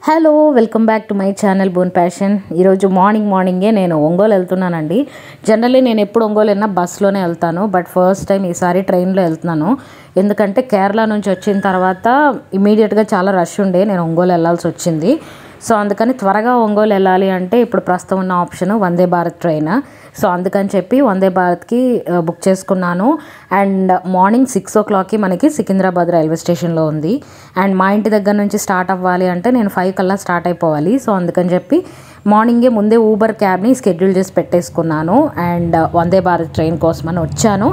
Hello welcome back to my channel bone passion. ఈరోజు మార్నింగే నేను ఒంగోలు వెళ్తున్నానండి. జనరల్లీ నేను ఎప్పుడు ఒంగోలు వెళ్ళినా బస్సులోనే వెళ్తాను, బట్ ఫస్ట్ టైం ఈసారి ట్రైన్లో వెళ్తున్నాను. ఎందుకంటే కేరళ నుంచి వచ్చిన తర్వాత ఇమీడియట్గా చాలా రష్ ఉండే నేను ఒంగోలు వెళ్ళాల్సి వచ్చింది. సో అందుకని త్వరగా ఒంగోలు వెళ్ళాలి అంటే ఇప్పుడు ప్రస్తుతం ఉన్న option Vande Bharat train. So అందుకని చెప్పి వందే భారత్కి బుక్ చేసుకున్నాను. అండ్ మార్నింగ్ 6 o'clockకి మనకి సికింద్రాబాద్ రైల్వే స్టేషన్లో ఉంది. అండ్ మా ఇంటి దగ్గర నుంచి స్టార్ట్ అవ్వాలి అంటే నేను 5 కల్లా స్టార్ట్ అయిపోవాలి. సో అందుకని చెప్పి మార్నింగే ముందే ఊబర్ క్యాబ్ని షెడ్యూల్ చేసి పెట్టేసుకున్నాను. అండ్ వందే భారత్ ట్రైన్ కోసం అని వచ్చాను.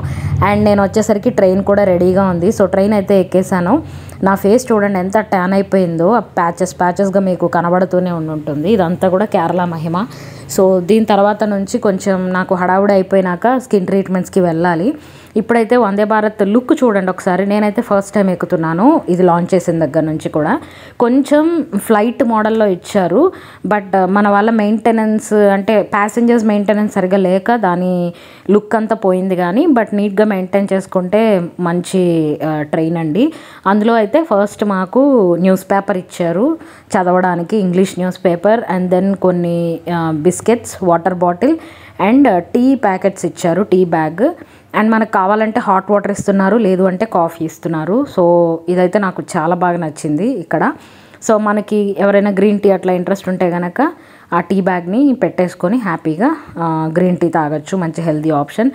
అండ్ నేను వచ్చేసరికి ట్రైన్ కూడా రెడీగా ఉంది. సో ట్రైన్ అయితే ఎక్కేసాను. నా ఫేస్ చూడండి ఎంత ట్యాన్ అయిపోయిందో, ప్యాచెస్గా మీకు కనబడుతూనే ఉంటుంది. ఇదంతా కూడా కేరళ మహిమ. సో దీని తర్వాత నుంచి కొంచెం నాకు హడావుడి అయిపోయినాక స్కిన్ ట్రీట్మెంట్స్కి వెళ్ళాలి. ఇప్పుడైతే వందే భారత్ లుక్ చూడండి ఒకసారి. నేనైతే ఫస్ట్ టైం ఎక్కుతున్నాను ఇది లాంచ్ చేసిన దగ్గర నుంచి కూడా. కొంచెం ఫ్లైట్ మోడల్లో ఇచ్చారు, బట్ మన వాళ్ళ మెయింటెనెన్స్ అంటే ప్యాసింజర్స్ మెయింటెనెన్స్ సరిగా లేక దాని లుక్ అంతా పోయింది. కానీ బట్ నీట్గా మెయింటైన్ చేసుకుంటే మంచి ట్రైన్ అండి. అందులో అయితే ఫస్ట్ మాకు న్యూస్ పేపర్ ఇచ్చారు చదవడానికి, English news paper. And then కొన్ని biscuits, water bottle and tea packets ఇచ్చారు, టీ బ్యాగ్. అండ్ మనకు కావాలంటే హాట్ వాటర్ ఇస్తున్నారు, లేదు అంటే కాఫీ ఇస్తున్నారు. సో ఇదైతే నాకు చాలా బాగా నచ్చింది ఇక్కడ. సో మనకి ఎవరైనా గ్రీన్ టీ అట్లా ఇంట్రెస్ట్ ఉంటే కనుక ఆ టీ బ్యాగ్ని పెట్టేసుకొని హ్యాపీగా గ్రీన్ టీ తాగొచ్చు. మంచి హెల్తీ ఆప్షన్.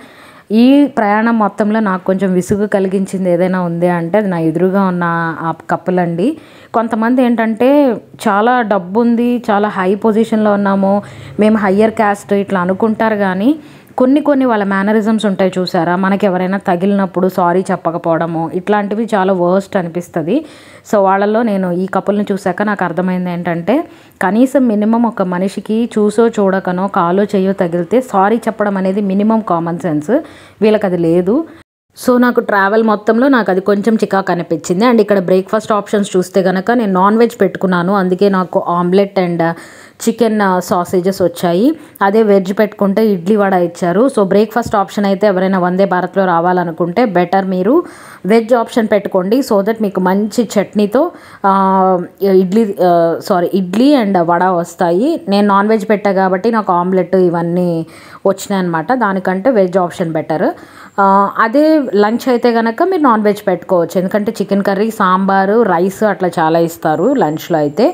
ఈ ప్రయాణం మొత్తంలో నాకు కొంచెం విసుగు కలిగించింది ఏదైనా ఉంది అంటే అది నా ఎదురుగా ఉన్న ఆ కపుల్ అండి. కొంతమంది ఏంటంటే చాలా డబ్బు ఉంది, చాలా హై పొజిషన్లో ఉన్నాము, మేము హయ్యర్ క్యాస్ట్ ఇట్లా అనుకుంటారు. కానీ కొన్ని వాళ్ళ మేనరిజమ్స్ ఉంటాయి చూసారా, మనకి ఎవరైనా తగిలినప్పుడు సారీ చెప్పకపోవడము ఇట్లాంటివి చాలా వర్స్ట్ అనిపిస్తుంది. సో వాళ్ళలో నేను ఈ కపుల్ని చూశాక నాకు అర్థమైంది ఏంటంటే కనీసం మినిమం ఒక మనిషికి చూసో చూడకనో కాలో చెయ్యో తగిలితే సారీ చెప్పడం అనేది మినిమం కామన్ సెన్స్. వీళ్ళకి అది లేదు. సో నాకు ట్రావెల్ మొత్తంలో నాకు అది కొంచెం చికాకు అనిపించింది. అండ్ ఇక్కడ బ్రేక్ఫాస్ట్ ఆప్షన్స్ చూస్తే కనుక నేను నాన్ వెజ్ పెట్టుకున్నాను, అందుకే నాకు ఆమ్లెట్ అండ్ చికెన్ సాసేజెస్ వచ్చాయి. అదే వెజ్ పెట్టుకుంటే ఇడ్లీ వడ ఇచ్చారు. సో బ్రేక్ఫాస్ట్ ఆప్షన్ అయితే ఎవరైనా వందే భారత్లో రావాలనుకుంటే బెటర్ మీరు వెజ్ ఆప్షన్ పెట్టుకోండి. సో దట్ మీకు మంచి చట్నీతో ఇడ్లీ అండ్ వడ వస్తాయి. నేను నాన్ వెజ్ పెట్టా కాబట్టి నాకు ఆమ్లెట్ ఇవన్నీ వచ్చినాయి అనమాట. దానికంటే వెజ్ ఆప్షన్ బెటర్. అదే లంచ్ అయితే కనుక మీరు నాన్ వెజ్ పెట్టుకోవచ్చు, ఎందుకంటే చికెన్ కర్రీ, సాంబారు, రైస్ అట్లా చాలా ఇస్తారు లంచ్లో అయితే.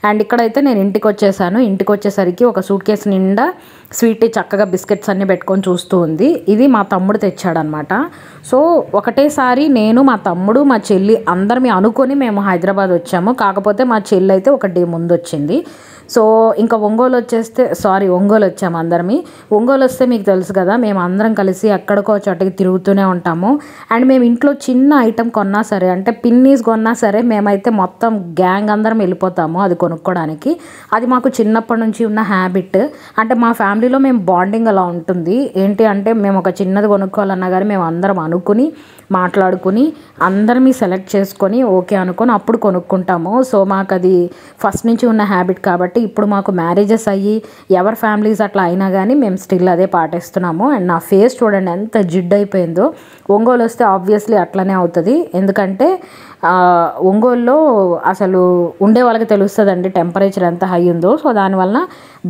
అండ్ ఇక్కడైతే నేను ఇంటికి వచ్చేసాను. ఇంటికి వచ్చేసరికి ఒక సూట్ కేసు నిండా స్వీట్ చక్కగా బిస్కెట్స్ అన్నీ పెట్టుకొని చూస్తూ ఉంది. ఇది మా తమ్ముడు తెచ్చాడనమాట. సో ఒకటేసారి నేను, మా తమ్ముడు, మా చెల్లి అందరం అనుకొని మేము హైదరాబాద్ వచ్చాము. కాకపోతే మా చెల్లి అయితే ఒక డే ముందు వచ్చింది. సో ఇంకా ఒంగోలు వచ్చాము అందరమి. ఒంగోలు వస్తే మీకు తెలుసు కదా, మేము అందరం కలిసి ఎక్కడికో చోటకి తిరుగుతూనే ఉంటాము. అండ్ మేము ఇంట్లో చిన్న ఐటెం కొన్నా సరే, అంటే పిన్నీస్ కొన్నా సరే, మేమైతే మొత్తం గ్యాంగ్ అందరం వెళ్ళిపోతాము అది కొనుక్కోవడానికి. అది మాకు చిన్నప్పటి నుంచి ఉన్న హ్యాబిట్. అంటే మా ఫ్యామిలీలో మేము బాండింగ్ అలా ఉంటుంది. ఏంటి అంటే మేము ఒక చిన్నది కొనుక్కోవాలన్నా కానీ మేము అందరం అనుకుని మాట్లాడుకుని అందరినీ సెలెక్ట్ చేసుకొని ఓకే అనుకొని అప్పుడు కొనుక్కుంటాము. సో మాకు అది ఫస్ట్ నుంచి ఉన్న హ్యాబిట్ కాబట్టి ఇప్పుడు మాకు మ్యారేజెస్ అయ్యి ఎవరి ఫ్యామిలీస్ అట్లా అయినా కానీ మేము స్టిల్ అదే పాటిస్తున్నాము. అండ్ నా ఫేస్ చూడండి ఎంత జిడ్డు అయిపోయిందో. ఒంగోలు వస్తే ఆబ్వియస్లీ అట్లనే అవుతుంది, ఎందుకంటే ఒంగోలులో అసలు ఉండే వాళ్ళకి తెలుస్తుందండి టెంపరేచర్ ఎంత హై ఉందో. సో దానివల్ల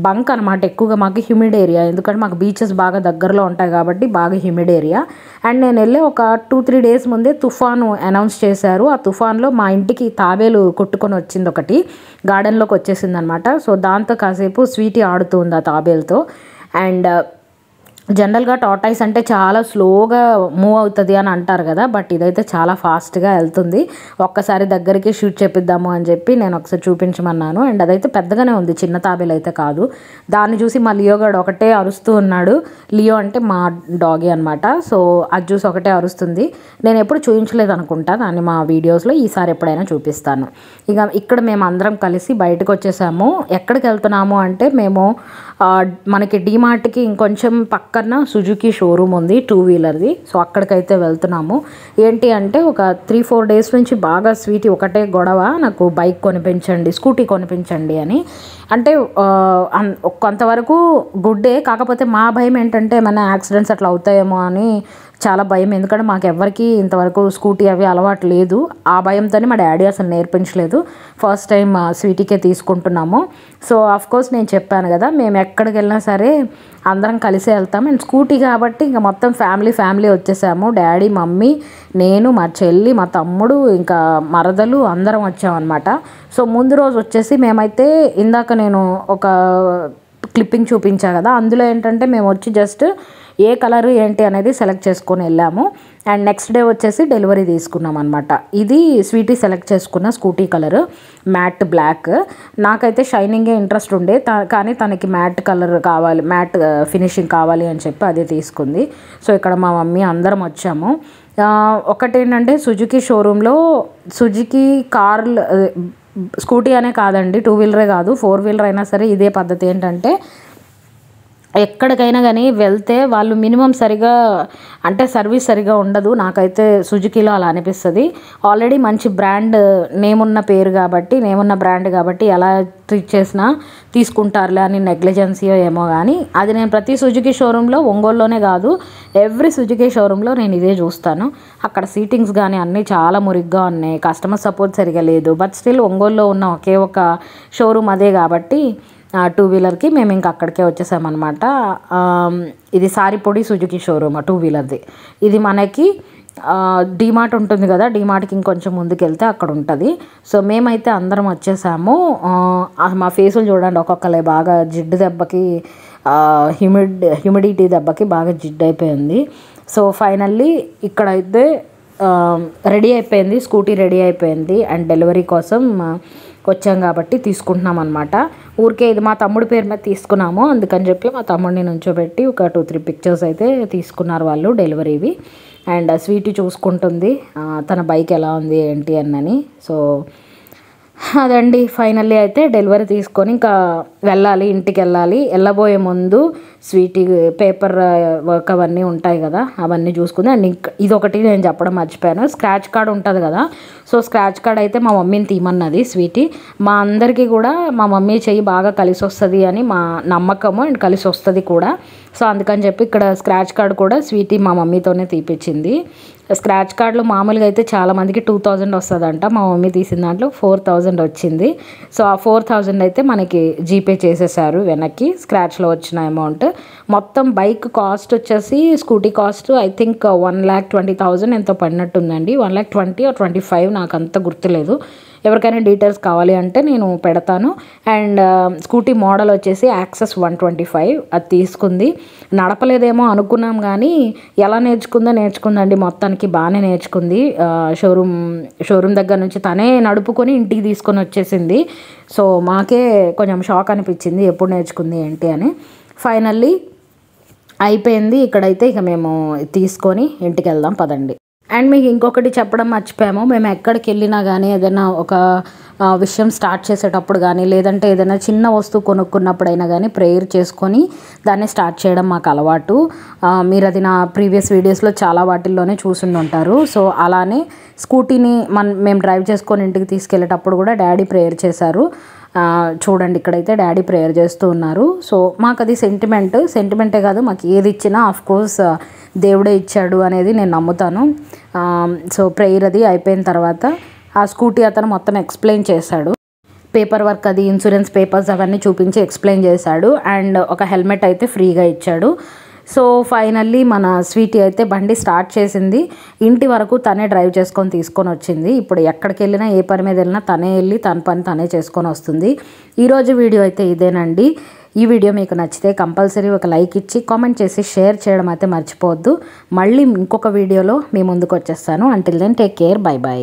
బంక్ అనమాట ఎక్కువగా. మాకు హ్యూమిడ్ ఏరియా, ఎందుకంటే మాకు బీచెస్ బాగా దగ్గరలో ఉంటాయి కాబట్టి బాగా హ్యూమిడ్ ఏరియా. అండ్ నేను వెళ్ళి ఒక 2-3 days ముందే తుఫాను అనౌన్స్ చేశారు. ఆ తుఫాన్లో మా ఇంటికి తాబేలు కొట్టుకొని వచ్చింది, ఒకటి గార్డెన్లోకి వచ్చేసింది అనమాట. సో దాంతో కాసేపు స్వీటీ ఆడుతుంది ఆ తాబేలుతో. అండ్ జనరల్గా టార్టాయిస్ అంటే చాలా స్లోగా మూవ్ అవుతుంది అని అంటారు కదా, బట్ ఇదైతే చాలా ఫాస్ట్గా వెళ్తుంది. ఒక్కసారి దగ్గరికి షూట్ చేపిద్దాము అని చెప్పి నేను ఒకసారి చూపించమన్నాను. అండ్ అదైతే పెద్దగానే ఉంది, చిన్న తాబేలు అయితే కాదు. దాన్ని చూసి మా లియో గడు ఒకటే అరుస్తూ ఉన్నాడు. లియో అంటే మా డాగీ అనమాట. సో అది చూసి ఒకటే అరుస్తుంది. నేను ఎప్పుడు చూపించలేదు అనుకుంటా దాన్ని మా వీడియోస్లో, ఈసారి ఎప్పుడైనా చూపిస్తాను. ఇక ఇక్కడ మేము అందరం కలిసి బయటకు వచ్చేసాము. ఎక్కడికి వెళ్తున్నాము అంటే మేము మనకి డీమార్ట్కి ఇంకొంచెం పక్కన సుజుకి షోరూమ్ ఉంది 2-wheelerది. సో అక్కడికైతే వెళ్తున్నాము. ఏంటి అంటే ఒక 3-4 days నుంచి బాగా స్వీటీ ఒకటే గొడవ, నాకు బైక్ కొనిపించండి, స్కూటీ కొనిపించండి అని. అంటే కొంతవరకు గుడ్డే, కాకపోతే మా భయం ఏంటంటే ఏమైనా యాక్సిడెంట్స్ అట్లా అవుతాయేమో అని చాలా భయం, ఎందుకంటే మాకు ఎవరికి ఇంతవరకు స్కూటీ అవి అలవాటు లేదు. ఆ భయంతోనే మా డాడీ అసలు నేర్పించలేదు. ఫస్ట్ టైం స్వీటీకే తీసుకుంటున్నాము. సో ఆఫ్కోర్స్ నేను చెప్పాను కదా, మేము ఎక్కడికి వెళ్ళినా సరే అందరం కలిసే వెళ్తాం. అండ్ స్కూటీ కాబట్టి ఇంకా మొత్తం ఫ్యామిలీ వచ్చేసాము. డాడీ, మమ్మీ, నేను, మా చెల్లి, మా తమ్ముడు, ఇంకా మరదలు అందరం వచ్చామన్నమాట. సో ముందు రోజు వచ్చేసి మేమైతే ఇందాక నేను ఒక క్లిప్పింగ్ చూపించా కదా, అందులో ఏంటంటే మేము వచ్చి జస్ట్ ఏ కలర్ ఏంటి అనేది సెలెక్ట్ చేసుకొని వెళ్ళాము. అండ్ నెక్స్ట్ డే వచ్చేసి డెలివరీ తీసుకున్నాం అనమాట. ఇది స్వీటీ సెలెక్ట్ చేసుకున్న స్కూటీ కలర్ మ్యాట్ బ్లాక్. నాకైతే షైనింగే ఇంట్రెస్ట్ ఉండే, కానీ తనకి మ్యాట్ కలర్ కావాలి, మ్యాట్ ఫినిషింగ్ కావాలి అని చెప్పి అదే తీసుకుంది. సో ఇక్కడ మా మమ్మీ అందరం వచ్చాము. ఒకటేంటంటే సుజుకి షోరూంలో సుజుకి కార్లు, స్కూటీ అనే కాదండి, 2 వీలరే కాదు 4 వీలర్ అయినా సరే ఇదే పద్ధతి. ఏంటంటే ఎక్కడికైనా కానీ వెళ్తే వాళ్ళు మినిమం సరిగా అంటే సర్వీస్ సరిగా ఉండదు. నాకైతే సుజుకీలో అలా అనిపిస్తుంది. ఆల్రెడీ మంచి బ్రాండ్ నేమున్న బ్రాండ్ కాబట్టి ఎలా ట్రీట్ చేసినా తీసుకుంటారులే అని నెగ్లిజెన్సీయో ఏమో కానీ, అది నేను ప్రతి సుజుకి షోరూంలో, ఒంగోలులోనే కాదు ఎవ్రీ సుజుకి షోరూంలో నేను ఇదే చూస్తాను. అక్కడ సీటింగ్స్ కానీ అన్నీ చాలా మురిగ్గా ఉన్నాయి, కస్టమర్ సపోర్ట్ సరిగా లేదు. బట్ స్టిల్ ఒంగోలులో ఉన్న ఒకే ఒక షోరూమ్ అదే కాబట్టి 2 వీలర్కి మేము ఇంకా అక్కడికే వచ్చేసామన్నమాట. ఇది సారిపొడి సుజుకి షోరూమ్ 2 వీలర్ది. ఇది మనకి డీమార్ట్ ఉంటుంది కదా, డీమార్ట్కి ఇంకొంచెం ముందుకు వెళ్తే అక్కడ ఉంటుంది. సో మేమైతే అందరం వచ్చేసాము. మా ఫేసులు చూడండి, ఒక్కొక్కలే బాగా జిడ్డు దెబ్బకి, హ్యూమిడిటీ దెబ్బకి బాగా జిడ్డు అయిపోయింది. సో ఫైనల్లీ ఇక్కడైతే రెడీ అయిపోయింది, స్కూటీ రెడీ అయిపోయింది. అండ్ డెలివరీ కోసం వచ్చాం కాబట్టి తీసుకుంటున్నాం అనమాట. ఊరికే ఇది మా తమ్ముడి పేరు మీద తీసుకున్నాము, అందుకని చెప్పి మా తమ్ముడిని నుంచోబెట్టి ఒక 2-3 పిక్చర్స్ అయితే తీసుకున్నారు వాళ్ళు డెలివరీవి. అండ్ స్వీటీ చూసుకుంటుంది తన బైక్ ఎలా ఉంది ఏంటి అని. సో అదండి, ఫైనల్లీ అయితే డెలివరీ తీసుకొని ఇంకా ఇంటికి వెళ్ళబోయే ముందు స్వీటీ పేపర్ వర్క్ అవన్నీ ఉంటాయి కదా, అవన్నీ చూసుకుంది. అండ్ ఇదొకటి నేను చెప్పడం మర్చిపోయాను, స్క్రాచ్ కార్డ్ ఉంటుంది కదా. సో స్క్రాచ్ కార్డ్ అయితే మా మమ్మీని తీయమన్నది స్వీటీ. మా అందరికీ కూడా మా మమ్మీ చెయ్యి బాగా కలిసి వస్తుంది అని మా నమ్మకము, అండ్ కలిసి వస్తుంది కూడా. సో అందుకని చెప్పి ఇక్కడ స్క్రాచ్ కార్డ్ కూడా స్వీటీ మా మమ్మీతోనే తీపిచ్చింది. స్క్రాచ్ కార్డులు మామూలుగా అయితే చాలామందికి 2000 వస్తుందంట, మా మమ్మీ తీసిన దాంట్లో 4000 వచ్చింది. సో ఆ 4000 అయితే మనకి జీపే చేసేసారు వెనక్కి, స్క్రాచ్లో వచ్చిన అమౌంట్. మొత్తం బైక్ కాస్ట్ వచ్చేసి స్కూటీ కాస్ట్ ఐ థింక్ 1,20,000 ఎంతో పడినట్టుందండి, 1,20,000 or 25, నాకు అంత గుర్తులేదు. ఎవరికైనా డీటెయిల్స్ కావాలి అంటే నేను పెడతాను. అండ్ స్కూటీ మోడల్ వచ్చేసి యాక్సెస్ 125 అది తీసుకుంది. నడపలేదేమో అనుకున్నాం కానీ ఎలా నేర్చుకుందండి, మొత్తానికి బాగానే నేర్చుకుంది. షోరూమ్ దగ్గర నుంచి తనే నడుపుకొని ఇంటికి తీసుకొని వచ్చేసింది. సో మాకే కొంచెం షాక్ అనిపించింది ఎప్పుడు నేర్చుకుంది ఏంటి అని. ఫైనల్లీ అయిపోయింది. ఇక్కడైతే ఇక మేము తీసుకొని ఇంటికి వెళ్దాం పదండి. అండ్ మీకు ఇంకొకటి చెప్పడం మర్చిపోయాము, మేము ఎక్కడికి వెళ్ళినా కానీ ఏదైనా ఒక విషయం స్టార్ట్ చేసేటప్పుడు కానీ, లేదంటే ఏదైనా చిన్న వస్తువు కొనుక్కున్నప్పుడైనా కానీ ప్రేయర్ చేసుకొని దాన్ని స్టార్ట్ చేయడం మాకు అలవాటు. మీరు అది నా ప్రీవియస్ వీడియోస్లో చాలా వాటిల్లోనే చూసుండి ఉంటారు. సో అలానే స్కూటీని మేము డ్రైవ్ చేసుకొని ఇంటికి తీసుకెళ్ళేటప్పుడు కూడా డాడీ ప్రేయర్ చేశారు. చూడండి ఇక్కడైతే డాడీ ప్రేయర్ చేస్తూ ఉన్నారు. సో మాకు అది సెంటిమెంటే కాదు, మాకు ఏది ఇచ్చినా ఆఫ్కోర్స్ దేవుడే ఇచ్చాడు అనేది నేను నమ్ముతాను. సో ప్రేయర్ అది అయిపోయిన తర్వాత ఆ స్కూటీ అతను మొత్తం ఎక్స్ప్లెయిన్ చేశాడు, పేపర్ వర్క్ అది, ఇన్సూరెన్స్ పేపర్స్ అవన్నీ చూపించి ఎక్స్ప్లెయిన్ చేశాడు. అండ్ ఒక హెల్మెట్ అయితే ఫ్రీగా ఇచ్చాడు. సో ఫైనల్లీ మన స్వీటీ అయితే బండి స్టార్ట్ చేసింది. ఇంటి వరకు తనే డ్రైవ్ చేసుకొని తీసుకొని వచ్చింది. ఇప్పుడు ఎక్కడికి వెళ్ళినా ఏ పని మీద వెళ్ళినా తనే వెళ్ళి తన పని తనే చేసుకొని వస్తుంది. ఈరోజు వీడియో అయితే ఇదేనండి. ఈ వీడియో మీకు నచ్చితే కంపల్సరీ ఒక లైక్ ఇచ్చి కామెంట్ చేసి షేర్ చేయడం అయితే మర్చిపోవద్దు. మళ్ళీ ఇంకొక వీడియోలో మీ ముందుకు వచ్చేస్తాను. Until then take care, bye by.